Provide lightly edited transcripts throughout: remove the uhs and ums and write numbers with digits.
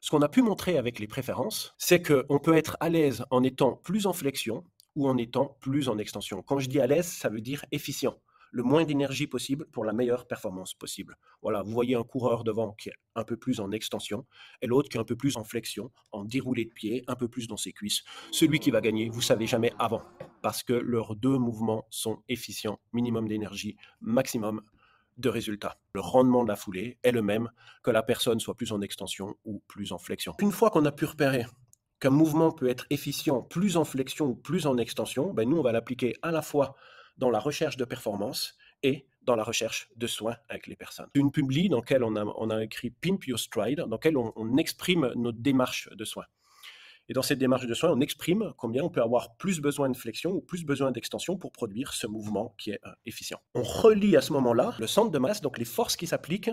Ce qu'on a pu montrer avec les préférences, c'est qu'on peut être à l'aise en étant plus en flexion ou en étant plus en extension. Quand je dis à l'aise, ça veut dire efficient. Le moins d'énergie possible pour la meilleure performance possible. Voilà, vous voyez un coureur devant qui est un peu plus en extension et l'autre qui est un peu plus en flexion, en déroulé de pied, un peu plus dans ses cuisses. Celui qui va gagner, vous ne savez jamais avant parce que leurs deux mouvements sont efficients, minimum d'énergie, maximum de résultats. Le rendement de la foulée est le même que la personne soit plus en extension ou plus en flexion. Une fois qu'on a pu repérer qu'un mouvement peut être efficient plus en flexion ou plus en extension, ben nous, on va l'appliquer à la fois dans la recherche de performance et dans la recherche de soins avec les personnes. Une publi dans laquelle on a écrit Pimp Your Stride, dans laquelle on exprime notre démarche de soins. Et dans cette démarche de soins, on exprime combien on peut avoir plus besoin de flexion ou plus besoin d'extension pour produire ce mouvement qui est efficient. On relie à ce moment-là le centre de masse, donc les forces qui s'appliquent,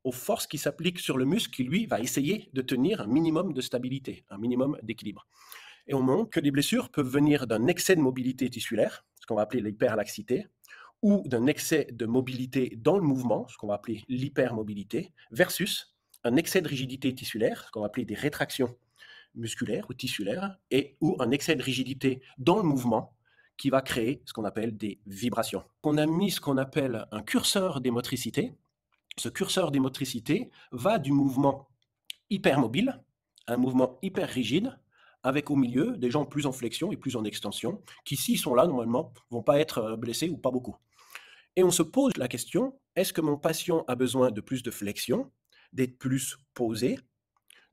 aux forces qui s'appliquent sur le muscle qui, lui, va essayer de tenir un minimum de stabilité, un minimum d'équilibre. Et on montre que les blessures peuvent venir d'un excès de mobilité tissulaire, ce qu'on va appeler l'hyperlaxité, ou d'un excès de mobilité dans le mouvement, ce qu'on va appeler l'hypermobilité, versus un excès de rigidité tissulaire, ce qu'on va appeler des rétractions musculaire ou tissulaire et ou un excès de rigidité dans le mouvement qui va créer ce qu'on appelle des vibrations. On a mis ce qu'on appelle un curseur des motricités. Ce curseur des motricités va du mouvement hypermobile à un mouvement hyper rigide avec au milieu des gens plus en flexion et plus en extension qui, s'ils sont là, normalement, vont pas être blessés ou pas beaucoup. Et on se pose la question, est-ce que mon patient a besoin de plus de flexion, d'être plus posé,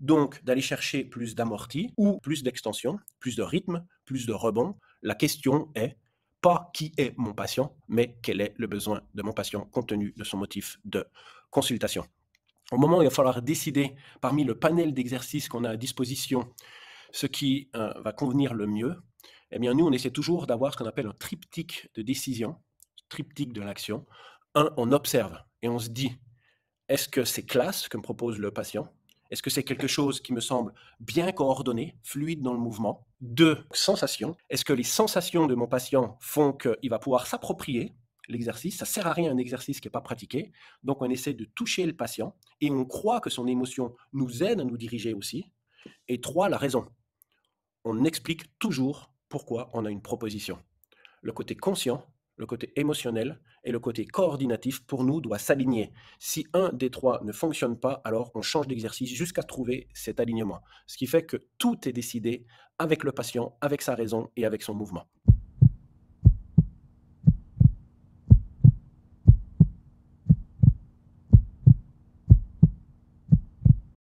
donc d'aller chercher plus d'amorti ou plus d'extension, plus de rythme, plus de rebond? La question est pas qui est mon patient, mais quel est le besoin de mon patient compte tenu de son motif de consultation. Au moment où il va falloir décider parmi le panel d'exercices qu'on a à disposition, ce qui va convenir le mieux, eh bien nous on essaie toujours d'avoir ce qu'on appelle un triptyque de décision, triptyque de l'action. Un, on observe et on se dit, est-ce que c'est classe que me propose le patient? Est-ce que c'est quelque chose qui me semble bien coordonné, fluide dans le mouvement? Deux, sensations. Est-ce que les sensations de mon patient font qu'il va pouvoir s'approprier l'exercice? Ça ne sert à rien un exercice qui n'est pas pratiqué. Donc on essaie de toucher le patient et on croit que son émotion nous aide à nous diriger aussi. Et trois, la raison. On explique toujours pourquoi on a une proposition. Le côté conscient, le côté émotionnel et le côté coordinatif, pour nous, doit s'aligner. Si un des trois ne fonctionne pas, alors on change d'exercice jusqu'à trouver cet alignement. Ce qui fait que tout est décidé avec le patient, avec sa raison et avec son mouvement.